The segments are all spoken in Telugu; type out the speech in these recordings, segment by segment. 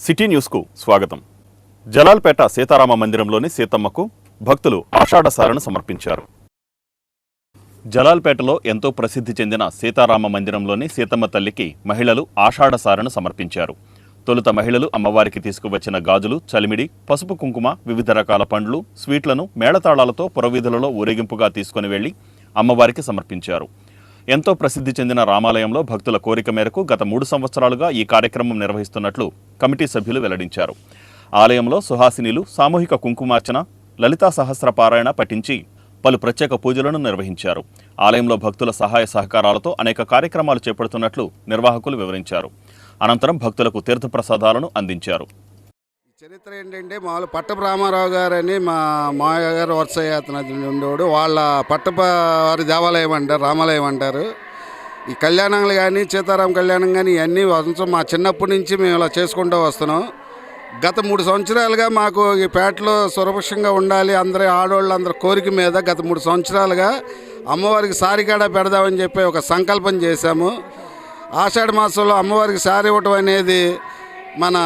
సిటీ న్యూస్కు స్వాగతం. జలాల్పేట సీతారామ మందిరంలోని సీతమ్మకు భక్తులు ఆషాఢసారను సమర్పించారు. జలాల్పేటలో ఎంతో ప్రసిద్ధి చెందిన సీతారామ మందిరంలోని సీతమ్మ తల్లికి మహిళలు ఆషాఢసారను సమర్పించారు. తొలుత మహిళలు అమ్మవారికి తీసుకువచ్చిన గాజులు, చలిమిడి, పసుపు కుంకుమ, వివిధ రకాల పండ్లు, స్వీట్లను మేళతాళాలతో పురవీధులలో ఊరేగింపుగా తీసుకుని వెళ్లి అమ్మవారికి సమర్పించారు. ఎంతో ప్రసిద్ధి చెందిన రామాలయంలో భక్తుల కోరిక మేరకు గత 3 సంవత్సరాలుగా ఈ కార్యక్రమం నిర్వహిస్తున్నట్లు కమిటీ సభ్యులు వెల్లడించారు. ఆలయంలో సుహాసినీలు సామూహిక కుంకుమార్చన, లలితా సహస్ర పారాయణ పఠించి పలు ప్రత్యేక పూజలను నిర్వహించారు. ఆలయంలో భక్తుల సహాయ సహకారాలతో అనేక కార్యక్రమాలు చేపడుతున్నట్లు నిర్వాహకులు వివరించారు. అనంతరం భక్తులకు తీర్థప్రసాదాలను అందించారు. చరిత్ర ఏంటంటే మామూలు పట్టపు రామారావు గారని మా మామయ్య గారు వర్షయాత్ర ఉండేవాడు. వాళ్ళ పట్టవారి దేవాలయం అంటారు, రామాలయం అంటారు. ఈ కళ్యాణాలు కానీ సీతారామ కళ్యాణం కానీ ఇవన్నీ వంశం మా చిన్నప్పటి నుంచి మేము ఇలా చేసుకుంటూ వస్తున్నాం. గత 3 సంవత్సరాలుగా మాకు ఈ పేటలో సురక్షంగా ఉండాలి అందరి ఆడవాళ్ళు అందరి కోరిక మీద గత 3 సంవత్సరాలుగా అమ్మవారికి సారికాడ పెడదామని చెప్పి ఒక సంకల్పం చేశాము. ఆషాఢ మాసంలో అమ్మవారికి సారి ఇవ్వటం అనేది మన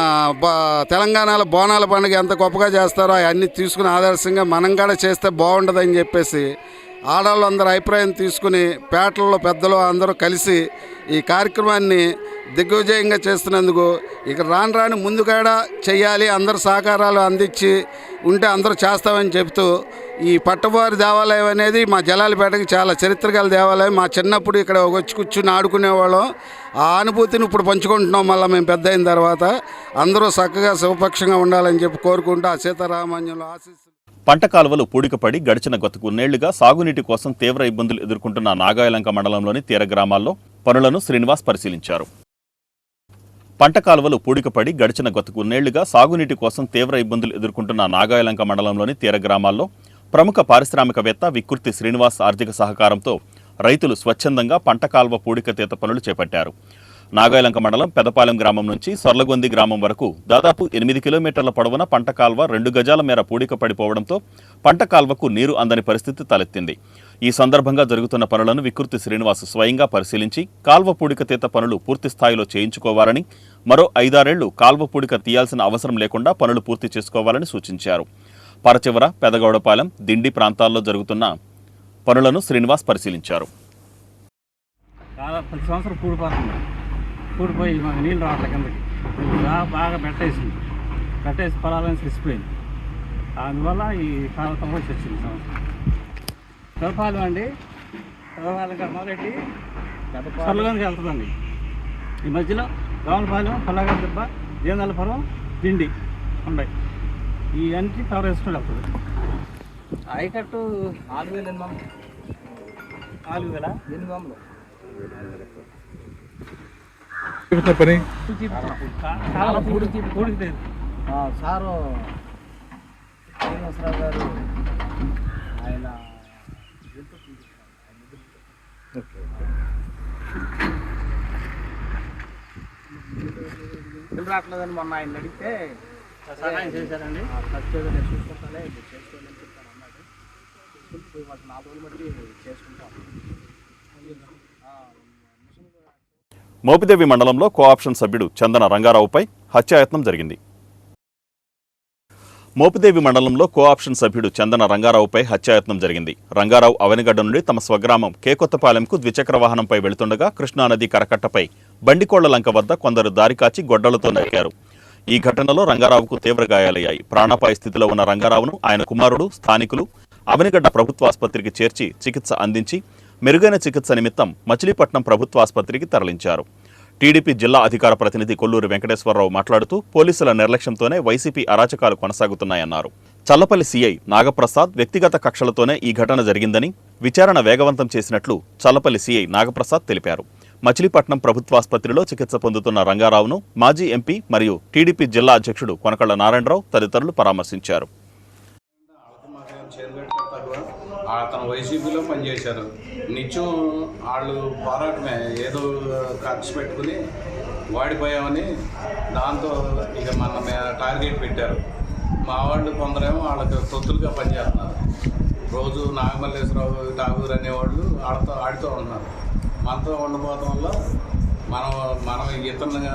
తెలంగాణలో బోనాల పండుగ ఎంత గొప్పగా చేస్తారో అవన్నీ తీసుకుని ఆదర్శంగా మనం కూడా చేస్తే బాగుంటుందని చెప్పేసి ఆడవాళ్ళు అందరూ అభిప్రాయం తీసుకుని పేటల్లో పెద్దలు అందరూ కలిసి ఈ కార్యక్రమాన్ని దిగ్విజయంగా చేస్తున్నందుకు ఇక రాను ముందు కూడా చెయ్యాలి, అందరు సహకారాలు అందించి ఉంటే అందరూ చేస్తామని చెప్తూ ఈ పట్టవారి దేవాలయం అనేది మా జలాలపేటకి చాలా చరిత్ర గల దేవాలయం. మా చిన్నప్పుడు ఇక్కడ వచ్చి కూర్చుని ఆడుకునేవాళ్ళం. ఆ అనుభూతిని ఇప్పుడు పంచుకుంటున్నాం. మళ్ళీ మేము పెద్ద అయిన తర్వాత అందరూ చక్కగా శుభపక్షంగా ఉండాలని చెప్పి కోరుకుంటూ ఆ సీతారామాన్యంలో ఆశీస్సులు. పంట కాలువలు పూడికపడి గడిచిన గత కొన్నేళ్లుగా సాగునీటి కోసం తీవ్ర ఇబ్బందులు ఎదుర్కొంటున్న నాగాయలంక మండలంలోని తీర గ్రామాల్లో పనులను శ్రీనివాస్ పరిశీలించారు. పంట కాలువలు పూడికపడి గడిచిన గత కొన్నేళ్లుగా సాగునీటి కోసం తీవ్ర ఇబ్బందులు ఎదుర్కొంటున్న నాగాయలంక మండలంలోని తీర గ్రామాల్లో ప్రముఖ పారిశ్రామికవేత్త వికృతి శ్రీనివాస్ ఆర్థిక సహకారంతో రైతులు స్వచ్ఛందంగా పంట కాలువ పూడికతీత పనులు చేపట్టారు. నాగాయలంక మండలం పెదపాలెం గ్రామం నుంచి సొర్లగొంది గ్రామం వరకు దాదాపు 8 కిలోమీటర్ల పొడవున పంట కాల్వ 2 గజాల మేర పూడిక పడిపోవడంతో పంట కాల్వకు నీరు అందని పరిస్థితి తలెత్తింది. ఈ సందర్భంగా జరుగుతున్న పనులను వికృతి శ్రీనివాస్ స్వయంగా పరిశీలించి కాల్వ పూడికతీత పనులు పూర్తి స్థాయిలో చేయించుకోవాలని, మరో 5-6 ఏళ్లు కాల్వ పూడిక తీయాల్సిన అవసరం లేకుండా పనులు పూర్తి చేసుకోవాలని సూచించారు. పరచివర, పెదగౌడపాలెం, దిండి ప్రాంతాల్లో జరుగుతున్న పనులను శ్రీనివాస్ పరిశీలించారు. ప్రతి సంవత్సరం పూడిపోయి మాకు నీళ్ళు రావట్లే కిందకి. బాగా పెట్టేసి పొలాలని సిరిసిపోయింది. అందువల్ల ఈ కాలం తవ్వాల్సి వచ్చింది. సంవత్సరం పెదపాలెం అండి, పెదపాలెం మొదలెట్టి సొర్లగొందికి వెళ్తుందండి. ఈ మధ్యలో గౌనపాలెం, పల్లగల దెబ్బ, జీవనల్లపురం, దిండి ఉన్నాయి. ఈ అన్నిటి కవర్ వేసుకుని వెళ్తుంది. ఆయకట్టు 4,800 పని సారు శ్రీనివాసరావు గారు ఆయన రావట్లేదని మొన్న ఆయన అడిగితే సహాయం చేశారండి. ఖర్చు ఏదో నేను చూసుకుంటానే చేసుకోవాలని చెప్తాను అన్నాడు. చూసుకుంటూ మాకు 4 రోజులు బట్టి చేసుకుంటాం. మోపిదేవి మండలంలో కోఆప్షన్ సభ్యుడు చందన రంగారావుపై హత్యాయత్నం జరిగింది. మోపిదేవి మండలంలో కోఆప్షన్ సభ్యుడు చందన రంగారావుపై హత్యాయత్నం జరిగింది. రంగారావు అవనిగడ్డ నుండి తమ స్వగ్రామం కేకొత్తపాలెంకు ద్విచక్ర వాహనంపై వెళుతుండగా కృష్ణానది కరకట్టపై బండికోళ్ల లంక వద్ద కొందరు దారికాచి గొడ్డలతో నరికారు. ఈ ఘటనలో రంగారావుకు తీవ్ర గాయాలయ్యాయి. ప్రాణాపాయ స్థితిలో ఉన్న రంగారావును ఆయన కుమారుడు, స్థానికులు అవనిగడ్డ ప్రభుత్వాసుపత్రికి చేర్చి చికిత్స అందించి మెరుగైన చికిత్స నిమిత్తం మచిలీపట్నం ప్రభుత్వాసుపత్రికి తరలించారు. టీడీపీ జిల్లా అధికార ప్రతినిధి కొల్లూరి వెంకటేశ్వరరావు మాట్లాడుతూ పోలీసుల నిర్లక్ష్యంతోనే వైసీపీ అరాచకాలు కొనసాగుతున్నాయన్నారు. చల్లపల్లి సీఐ నాగప్రసాద్ వ్యక్తిగత కక్షలతోనే ఈ ఘటన జరిగిందని, విచారణ వేగవంతం చేసినట్లు చల్లపల్లి సీఐ నాగప్రసాద్ తెలిపారు. మచిలీపట్నం ప్రభుత్వాసుపత్రిలో చికిత్స పొందుతున్న రంగారావును మాజీ ఎంపీ మరియు టీడీపీ జిల్లా అధ్యక్షుడు కొనకళ్ల నారాయణరావు తదితరులు పరామర్శించారు. అతను వైసీపీలో పనిచేశారు. నిత్యం వాళ్ళు పోరాటమే, ఏదో ఖర్చు పెట్టుకుని వాడిపోయామని దాంతో ఇక మన టార్గెట్ పెట్టారు. మా వాళ్ళు కొందరేమో వాళ్ళకి తొత్తులుగా పనిచేస్తున్నారు. రోజు నాగమల్లేశ్వరరావు, ఠాగూర్ అనేవాళ్ళు ఆడుతూ ఉంటున్నారు. మనతో ఉండబోవడం వల్ల మనం ఇతరులను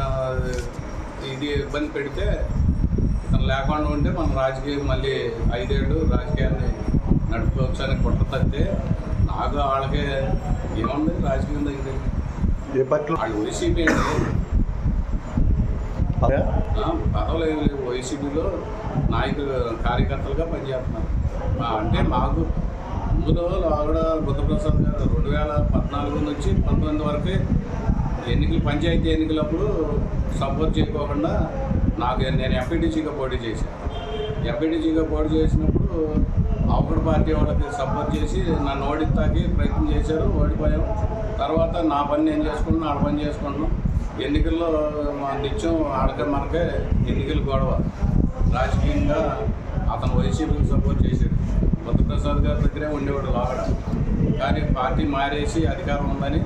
ఇది ఇబ్బంది పెడితే ఇతను లేకుండా ఉంటే మన రాజకీయం మళ్ళీ 5 ఏళ్ళు రాజకీయాన్ని నడుపుకోవచ్చు అని కుట్ర తప్పితే నాకు వాళ్ళకి ఏముంది రాజకీయం దగ్గర ఏ పార్టీలో వాళ్ళు వైసీపీ అండి. పర్వాలేదు లేవు, వైసీపీలో నాయకులు కార్యకర్తలుగా పనిచేస్తున్నారు. అంటే మాకు ముందు ఆవిడ బుద్ధప్రసాద్ గారు 2014 నుంచి 19 వరకే పంచాయతీ ఎన్నికలప్పుడు సపోర్ట్ చేయకోకుండా నేను ఎంపీటీసీగా పోటీ చేశాను. ఎంపీటీసీగా పోటీ చేసినప్పుడు ఆవిడ పార్టీ వాళ్ళకి సపోర్ట్ చేసి నన్ను ఓడిస్తాకి ప్రయత్నం చేశారు, ఓడిపోయాం. తర్వాత నా పని నేను చేసుకుంటున్నాను, ఆడ పని చేసుకుంటున్నాం. ఎన్నికల్లో మా నిత్యం మనకే ఎన్నికలు గొడవ. రాజకీయంగా అతను వైసీపీకి సపోర్ట్ చేశాడు. బుద్ధప్రసాద్ గారి దగ్గరే ఉండేవాడు లోగడ. కానీ పార్టీ మారేసి అధికారం ఉందని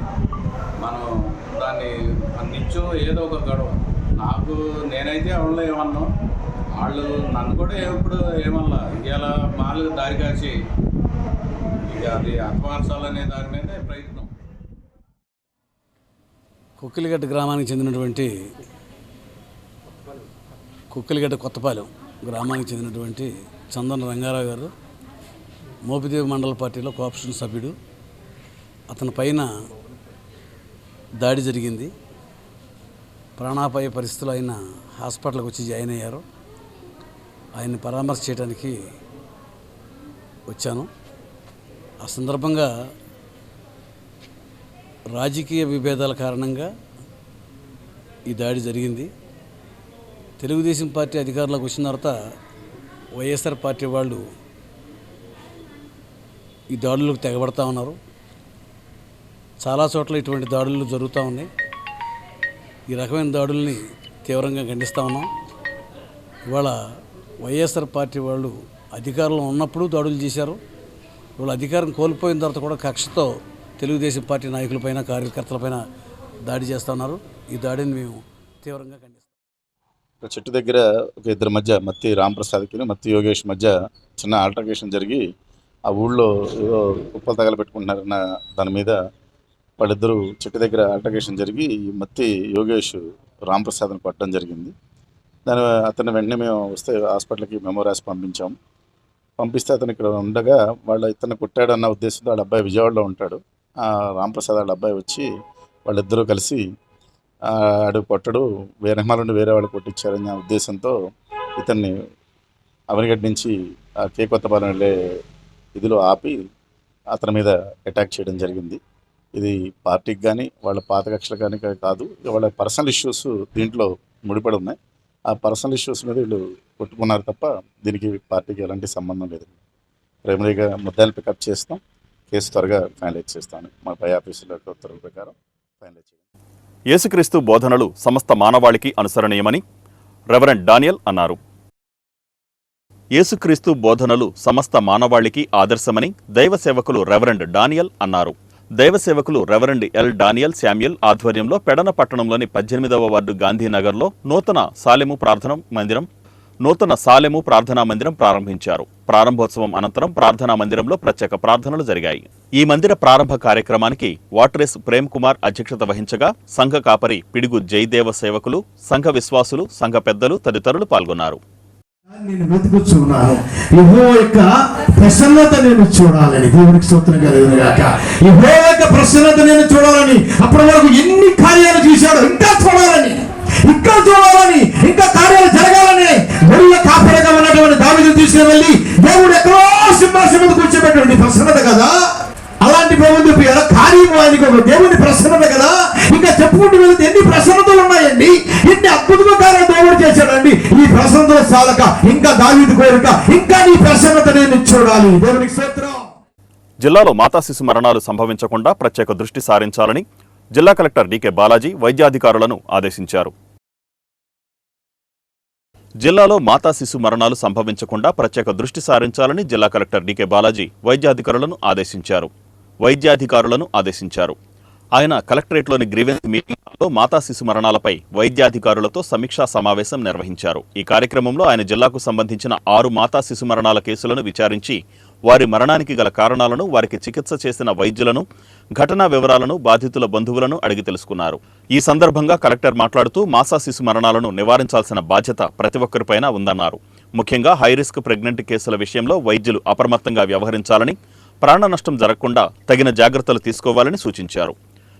మనం దాన్ని నిత్యం ఏదో ఒక గొడవ. నేనైతే ఎవరిలో ఏమన్నా, వాళ్ళు నన్ను కూడా ఎప్పుడు ఏమన్నా ఇలా మాలు దారి కాసి ఇక అది అపమార్చాలనే దాని మీదే ప్రయత్నం. కుక్కిలిగడ్డ గ్రామానికి చెందినటువంటి కుక్కిలిగడ్డ కొత్తపాలెం గ్రామానికి చెందినటువంటి చందన రంగారావు గారు మోపిదేవి మండల పార్టీలో కోఆప్షన్ సభ్యుడు. అతని పైన దాడి జరిగింది. ప్రాణాపాయ పరిస్థితులు ఆయన హాస్పిటల్కి వచ్చి జాయిన్ అయ్యారు. ఆయన్ని పరామర్శ చేయడానికి వచ్చాను. ఆ సందర్భంగా రాజకీయ విభేదాల కారణంగా ఈ దాడి జరిగింది. తెలుగుదేశం పార్టీ అధికారంలోకి వచ్చిన తర్వాత వైఎస్ఆర్ పార్టీ వాళ్ళు ఈ దాడులకు తెగబడతా ఉన్నారు. చాలా చోట్ల ఇటువంటి దాడులు జరుగుతూ ఉన్నాయి. ఈ రకమైన దాడుల్ని తీవ్రంగా ఖండిస్తూ ఉన్నాం. ఇవాళ వైఎస్ఆర్ పార్టీ వాళ్ళు అధికారంలో ఉన్నప్పుడు దాడులు చేశారు. ఇవాళ అధికారం కోల్పోయిన తర్వాత కూడా కక్షతో తెలుగుదేశం పార్టీ నాయకులపైన కార్యకర్తలపైన దాడి చేస్తూ ఉన్నారు. ఈ దాడిని మేము తీవ్రంగా ఖండిస్తాం. చెట్టు దగ్గర ఒక ఇద్దరి మధ్య మత్తి రాంప్రసాద్కి మత్తి యోగేష్ మధ్య చిన్న ఆల్టర్కేషన్ జరిగి ఆ ఊళ్ళో ఏదో కుప్పలు తగలబెట్టుకుంటున్నారన్న దాని మీద వాళ్ళిద్దరూ చెట్టు దగ్గర ఆల్టర్కేషన్ జరిగి మత్తి యోగేష్ రాంప్రసాద్ని కొట్టడం జరిగింది. అతన్ని వెంటనే మేము వస్తే హాస్పిటల్కి మెమో రాసి పంపించాం. పంపిస్తే అతను ఇక్కడ ఉండగా ఇతను కొట్టాడన్న ఉద్దేశంతో వాళ్ళ అబ్బాయి విజయవాడలో ఉంటాడు. రాంప్రసాద్ వాళ్ళ అబ్బాయి వచ్చి వాళ్ళిద్దరూ కలిసి ఆడు కొట్టడు, వేరే నుండి వేరే వాళ్ళు కొట్టించారనే ఉద్దేశంతో ఇతన్ని అవనిగడ్డ నుంచి కొత్తపాలెం వెళ్ళే ఇదిలో ఆపి అతని మీద అటాక్ చేయడం జరిగింది. ఇది పార్టీకి కానీ వాళ్ళ పాత కక్షలు కానీ కాదు, వాళ్ళ పర్సనల్ ఇష్యూస్ దీంట్లో ముడిపడి ఉన్నాయి. ఆ పర్సనల్ ఇష్యూస్ మీద వీళ్ళు కొట్టుకున్నారు తప్ప దీనికి పార్టీకి ఎలాంటి సంబంధం లేదు. ప్రైమరీగా ముద్దాయిలు పికప్ చేస్తాం, కేసు త్వరగా ఫైనలైజ్ చేస్తాను. మా పై ఆఫీసుల ఉత్తర్వుల ప్రకారం ఫైనలైజ్ చేస్తాం. యేసుక్రీస్తు బోధనలు సమస్త మానవాళికి అనుసరణీయమని రెవరెండ్ డానియల్ అన్నారు. యేసుక్రీస్తు బోధనలు సమస్త మానవాళికి ఆదర్శమని దైవ సేవకులు రెవరెండ్ డానియల్ అన్నారు. దైవ సేవకులు రెవరెండ్ ఎల్ డానియల్ శామ్యుల్ ఆధ్వర్యంలో పెడన పట్టణంలోని 18వ వార్డు గాంధీనగర్లో నూతన సాలెము ప్రార్థనా మందిరం ప్రారంభించారు. ప్రారంభోత్సవం అనంతరం ప్రార్థనా మందిరంలో ప్రత్యేక ప్రార్థనలు జరిగాయి. ఈ మందిర ప్రారంభ కార్యక్రమానికి వాటరేస్ ప్రేమ్ కుమార్ అధ్యక్షత వహించగా సంఘ కాపరి పిడుగు జయదేవ సేవకులు, సంఘ విశ్వాసులు, సంఘ పెద్దలు తదితరులు పాల్గొన్నారు. నేను వెతుకుచున్నాను, యెహోవా యొక్క ప్రసన్నత నేను చూడాలని. దేవునికి స్తోత్రం కలుగునుగాక. యెహోవా యొక్క ప్రసన్నత నేను చూడాలని, అప్పటి వరకు ఎన్ని కార్యాలు చేశాడో ఇంకా చూడాలని, ఇంకా కార్యాలు జరగాలని గొర్రెల కాపరిగా ఉన్నటువంటి దావీదును తీసుకుని వెళ్ళి దేవుడు ఎక్కడో సింహాసనం మీద కూర్చోబెట్టాడు. ప్రసన్నత కదా, అలాంటి ప్రభుత్వ కార్యము ఆయనకు దేవుని ప్రసన్నత కదా. ఇంకా చెప్పుకుంటూ వెళ్తే ఎన్ని ప్రసన్నతలు ఉన్నాయండి, ఎన్ని అద్భుతమైన కార్యాలు దేవుడు చేశాడండి. ఈ ప్రసన్నత చాలక ఇంకా దావీదు కోరిక, ఇంకా నీ ప్రసన్నత నేను చూడాలి. దేవునికి స్తోత్రం. జిల్లాలో మాతా శిశు మరణాలు సంభవించకుండా ప్రత్యేక దృష్టి సారించాలని జిల్లా కలెక్టర్ డీకే బాలాజీ వైద్యాధికారులను ఆదేశించారు. జిల్లాలో మాతా శిశు మరణాలు సంభవించకుండా ప్రత్యేక దృష్టి సారించాలని జిల్లా కలెక్టర్ డీకే బాలాజీ వైద్యాధికారులను ఆదేశించారు. ఆయన కలెక్టరేట్లోని గ్రీవెన్స్ మీటింగ్లో మాతా శిశు మరణాలపై వైద్యాధికారులతో సమీక్షా సమావేశం నిర్వహించారు. ఈ కార్యక్రమంలో ఆయన జిల్లాకు సంబంధించిన 6 మాతా శిశు మరణాల కేసులను విచారించి వారి మరణానికి గల కారణాలను, వారికి చికిత్స చేసిన వైద్యులను, ఘటనా వివరాలను బాధితుల బంధువులను అడిగి తెలుసుకున్నారు. ఈ సందర్భంగా కలెక్టర్ మాట్లాడుతూ మాసా శిశు మరణాలను నివారించాల్సిన బాధ్యత ప్రతి ఒక్కరిపైన ఉందన్నారు. ముఖ్యంగా హైరిస్క్ ప్రెగ్నెంట్ కేసుల విషయంలో వైద్యులు అప్రమత్తంగా వ్యవహరించాలని, ప్రాణ నష్టం జరగకుండా తగిన జాగ్రత్తలు తీసుకోవాలని సూచించారు.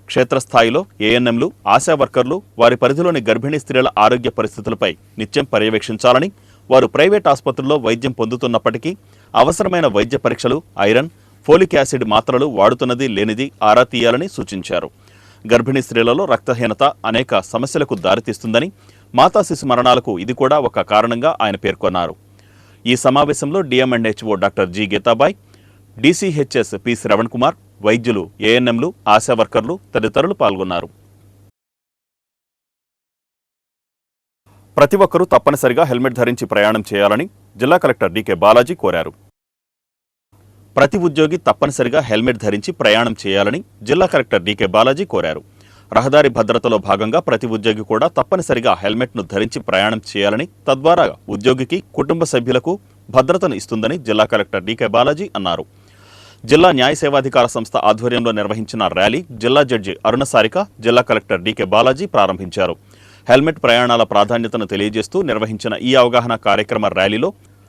క్షేత్రస్థాయిలో ఏఎన్ఎంలు, ఆశా వర్కర్లు వారి పరిధిలోని గర్భిణీ స్త్రీల ఆరోగ్య పరిస్థితులపై నిత్యం పర్యవేక్షించాలని, వారు ప్రైవేట్ ఆసుపత్రుల్లో వైద్యం పొందుతున్నప్పటికీ అవసరమైన వైద్య పరీక్షలు, ఐరన్, ఫోలిక్ యాసిడ్ మాత్రలు వాడుతున్నది లేనిది ఆరా తీయాలని సూచించారు. గర్భిణీ స్త్రీలలో రక్తహీనత అనేక సమస్యలకు దారితీస్తుందని, మాతా శిశు మరణాలకు ఇది కూడా ఒక కారణంగా ఆయన పేర్కొన్నారు. ఈ సమావేశంలో DMHO doctor G Geetabai, DCHS P Shravan Kumar, వైద్యులు, ఏఎన్ఎంలు, ఆశా వర్కర్లు తదితరులు పాల్గొన్నారు. ప్రతి ఒక్కరూ తప్పనిసరిగా హెల్మెట్ ధరించి ప్రయాణం చేయాలని జిల్లా కలెక్టర్ డికే బాలాజీ కోరారు. ప్రతి ఉద్యోగి తప్పనిసరిగా హెల్మెట్ ధరించి ప్రయాణం చేయాలని జిల్లా కలెక్టర్ డికే బాలాజీ కోరారు. రహదారి భద్రతలో భాగంగా ప్రతి ఉద్యోగి కూడా తప్పనిసరిగా హెల్మెట్ను ధరించి ప్రయాణం చేయాలని, తద్వారా ఉద్యోగికి, కుటుంబ సభ్యులకు భద్రతను ఇస్తుందని జిల్లా కలెక్టర్ డికే బాలాజీ అన్నారు. జిల్లా న్యాయ సేవాధికార సంస్థ ఆధ్వర్యంలో నిర్వహించిన ర్యాలీ జిల్లా జడ్జి అరుణ సారిక, జిల్లా కలెక్టర్ డికే బాలాజీ ప్రారంభించారు. హెల్మెట్ ప్రయాణాల ప్రాధాన్యతను తెలియజేస్తూ నిర్వహించిన ఈ అవగాహన కార్యక్రమ ర్యాలీలో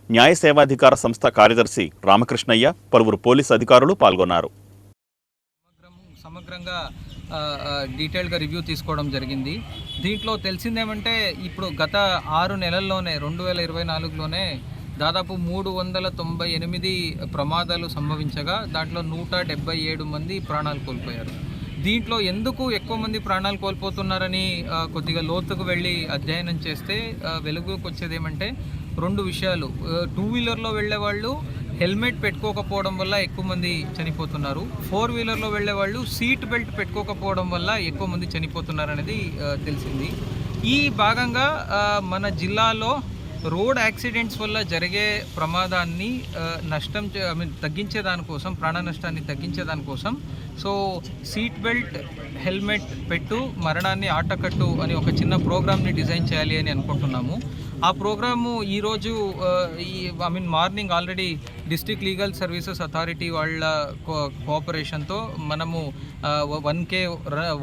న్యాయ సేవాధికార సంస్థ కార్యదర్శి రామకృష్ణయ్య, పలువురు పోలీసు అధికారులు పాల్గొన్నారు. సమగ్రంగా డీటెయిల్గా రివ్యూ తీసుకోవడం జరిగింది. దీంట్లో తెలిసిందేమంటే ఇప్పుడు గత 6 నెలల్లోనే 2024లోనే దాదాపు 398 ప్రమాదాలు సంభవించగా దాంట్లో 177 మంది ప్రాణాలు కోల్పోయారు. దీంట్లో ఎందుకు ఎక్కువ మంది ప్రాణాలు కోల్పోతున్నారని కొద్దిగా లోతుకు వెళ్ళి అధ్యయనం చేస్తే వెలుగుకు వచ్చేది ఏమంటే 2 విషయాలు. 2 వీలర్లో వెళ్ళే వాళ్ళు హెల్మెట్ పెట్టుకోకపోవడం వల్ల ఎక్కువ మంది చనిపోతున్నారు. 4 వీలర్లో వెళ్ళే వాళ్ళు సీట్ బెల్ట్ పెట్టుకోకపోవడం వల్ల ఎక్కువ మంది చనిపోతున్నారు అనేది తెలిసింది. ఈ భాగంగా మన జిల్లాలో రోడ్ యాక్సిడెంట్స్ వల్ల జరిగే ప్రమాదాన్ని తగ్గించే దానికోసం, ప్రాణ నష్టాన్ని తగ్గించే దానికోసం సీట్ బెల్ట్, హెల్మెట్ పెట్టు, మరణాన్ని ఆటకట్టు అని ఒక చిన్న ప్రోగ్రామ్ని డిజైన్ చేయాలి అని అనుకుంటున్నాము. ఆ ప్రోగ్రాము ఈరోజు morning already district legal services authority వాళ్ళ కోఆపరేషన్తో మనము 1K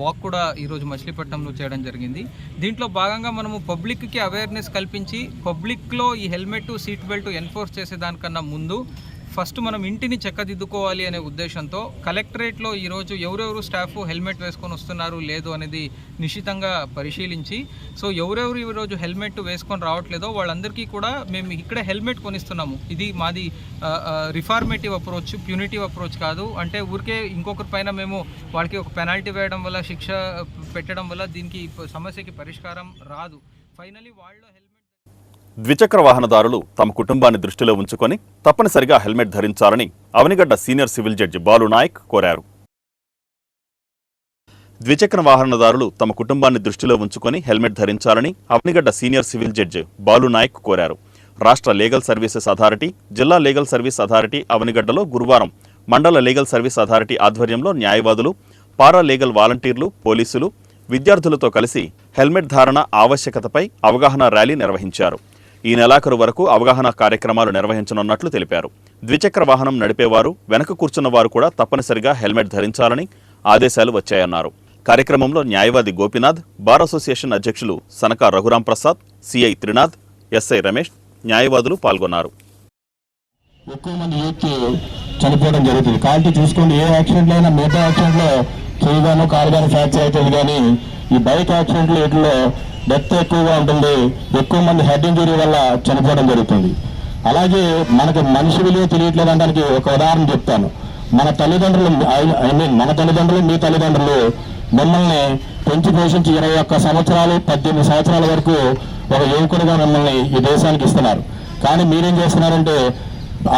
వాక్ కూడా ఈరోజు మచిలీపట్నంలో చేయడం జరిగింది. దీంట్లో భాగంగా మనము పబ్లిక్కి అవేర్నెస్ కల్పించి పబ్లిక్లో ఈ హెల్మెట్, సీట్ బెల్ట్ ఎన్ఫోర్స్ చేసేదానికన్నా ముందు ఫస్ట్ మనం ఇంటిని చెక్కదిద్దుకోవాలి అనే ఉద్దేశంతో కలెక్టరేట్లో ఈరోజు ఎవరెవరు స్టాఫ్ హెల్మెట్ వేసుకొని వస్తున్నారు లేదు అనేది నిశ్చితంగా పరిశీలించి ఎవరెవరు ఈరోజు హెల్మెట్ వేసుకొని రావట్లేదో వాళ్ళందరికీ కూడా మేము ఇక్కడే హెల్మెట్ కొనిస్తున్నాము. ఇది మాది రిఫార్మేటివ్ అప్రోచ్, ప్యూనిటివ్ అప్రోచ్ కాదు. అంటే ఊరికే ఇంకొకరి పైన మేము వాళ్ళకి ఒక పెనాల్టీ వేయడం వల్ల, శిక్ష పెట్టడం వల్ల దీనికి సమస్యకి పరిష్కారం రాదు. ఫైనలీ వాళ్ళు ద్విచక్ర వాహనదారులు తమ కుటుంబాన్ని దృష్టిలో ఉంచుకొని తప్పనిసరిగా హెల్మెట్ ధరించాలని Avanigadda senior civil judge Balu Naik కోరారు. ద్విచక్ర వాహనదారులు తమ కుటుంబాన్ని దృష్టిలో ఉంచుకొని హెల్మెట్ ధరించాలని Avanigadda senior civil judge Balu Naik కోరారు. రాష్ట్ర లీగల్ సర్వీసెస్ అథారిటీ, జిల్లా లీగల్ సర్వీస్ అథారిటీ అవనిగడ్డలో గురువారం మండల లీగల్ సర్వీస్ అథారిటీ ఆధ్వర్యంలో న్యాయవాదులు, పారా లీగల్ వాలంటీర్లు, పోలీసులు, విద్యార్థులతో కలిసి హెల్మెట్ ధారణ ఆవశ్యకతపై అవగాహన ర్యాలీ నిర్వహించారు. ఈ నెలాఖరు వరకు అవగాహన కార్యక్రమాలు నిర్వహించనున్నట్లు తెలిపారు. ద్విచక్ర వాహనం నడిపేవారు, వెనక కూర్చున్న వారు కూడా తప్పనిసరిగా హెల్మెట్ ధరించాలని ఆదేశాలు వచ్చాయన్నారు. కార్యక్రమంలో న్యాయవాది గోపినాథ్, బార్ అసోసియేషన్ అధ్యక్షులు సనక రఘురాం ప్రసాద్, సిఐ త్రినాథ్, ఎస్ఐ రమేష్, న్యాయవాదులు పాల్గొన్నారు. ఎక్కువ మంది యూత్ చనిపోవడం జరుగుతుంది. కాబట్టి చూసుకోండి, ఏ యాక్సిడెంట్లో అయినా మిగతా యాక్సిడెంట్లో చేయగాను కాలు కానీ ఫ్రాక్చర్ అవుతుంది, కానీ ఈ బైక్ యాక్సిడెంట్లు వీటిలో డెత్ ఎక్కువగా ఉంటుంది. ఎక్కువ మంది హెడ్ ఇంజరీ వల్ల చనిపోవడం జరుగుతుంది. అలాగే మనకి మనిషి విలువ తెలియట్లేదు అనడానికి ఒక ఉదాహరణ చెప్తాను. మన తల్లిదండ్రులు, మన తల్లిదండ్రులు, మీ తల్లిదండ్రులు మిమ్మల్ని పెంచి పోషించి 21 సంవత్సరాలు 18 సంవత్సరాల వరకు ఒక యువకుడిగా మిమ్మల్ని ఈ దేశానికి ఇస్తున్నారు. కానీ మీరేం చేస్తున్నారంటే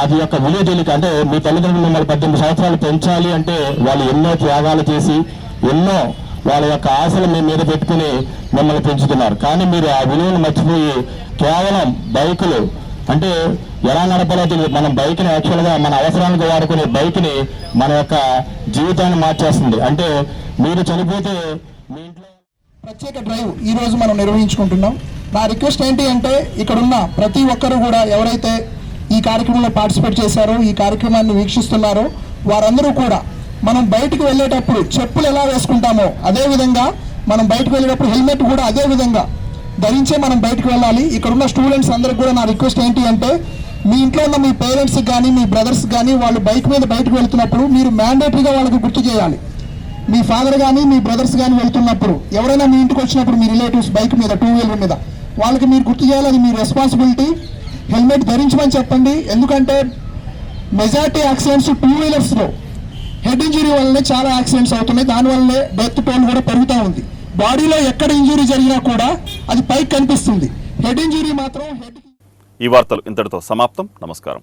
అది యొక్క విలువ తెలియక, అంటే మీ తల్లిదండ్రులు మిమ్మల్ని 18 సంవత్సరాలు పెంచాలి అంటే వాళ్ళు ఎన్నో త్యాగాలు చేసి, ఎన్నో వాళ్ళ యొక్క ఆశలు మీ మీద పెట్టుకుని మిమ్మల్ని పెంచుతున్నారు. కానీ మీరు ఆ విలువను మర్చిపోయి కేవలం బైకులు అంటే ఎలా నడపాలో తెలియదు. మనం బైక్ని యాక్చువల్గా మన అవసరానికి వాడుకునే బైక్ని మన యొక్క జీవితాన్ని మార్చేస్తుంది. అంటే మీరు చనిపోతే మీ ఇంట్లో ప్రత్యేక డ్రైవ్ ఈరోజు మనం నిర్వహించుకుంటున్నాం. నా రిక్వెస్ట్ ఏంటి అంటే ఇక్కడున్న ప్రతి ఒక్కరు కూడా ఎవరైతే ఈ కార్యక్రమంలో పార్టిసిపేట్ చేశారో, ఈ కార్యక్రమాన్ని వీక్షిస్తున్నారో వారందరూ కూడా మనం బయటకు వెళ్ళేటప్పుడు చెప్పులు ఎలా వేసుకుంటామో అదేవిధంగా మనం బయటకు వెళ్ళేటప్పుడు హెల్మెట్ కూడా అదే విధంగా ధరించే మనం బయటకు వెళ్ళాలి. ఇక్కడ ఉన్న స్టూడెంట్స్ అందరికి కూడా నా రిక్వెస్ట్ ఏంటి అంటే, మీ ఇంట్లో ఉన్న మీ పేరెంట్స్కి కానీ మీ బ్రదర్స్ కానీ వాళ్ళు బైక్ మీద బయటకు వెళ్తున్నప్పుడు మీరు మ్యాండేటరీగా వాళ్ళకి గుర్తు చేయాలి. మీ ఫాదర్ కానీ మీ బ్రదర్స్ కానీ వెళ్తున్నప్పుడు ఎవరైనా మీ ఇంటికి వచ్చినప్పుడు మీ రిలేటివ్స్ బైక్ మీద 2 వీలర్ మీద వాళ్ళకి మీరు గుర్తు చేయాలి. అది మీ రెస్పాన్సిబిలిటీ. హెల్మెట్ ధరించమని చెప్పండి. ఎందుకంటే మెజారిటీ యాక్సిడెంట్స్ 2 వీలర్స్లో హెడ్ ఇంజరీ వల్లనే చాలా యాక్సిడెంట్స్ అవుతున్నాయి. దానివల్లనే డెత్ టోల్ కూడా పెరుగుతూ ఉంది. బాడీలో ఎక్కడ ఇంజురీ జరిగినా కూడా అది పైకి కనిపిస్తుంది. హెడ్ ఇంజరీ మాత్రం ఈ వార్తలు ఇంతటితో సమాప్తం. నమస్కారం.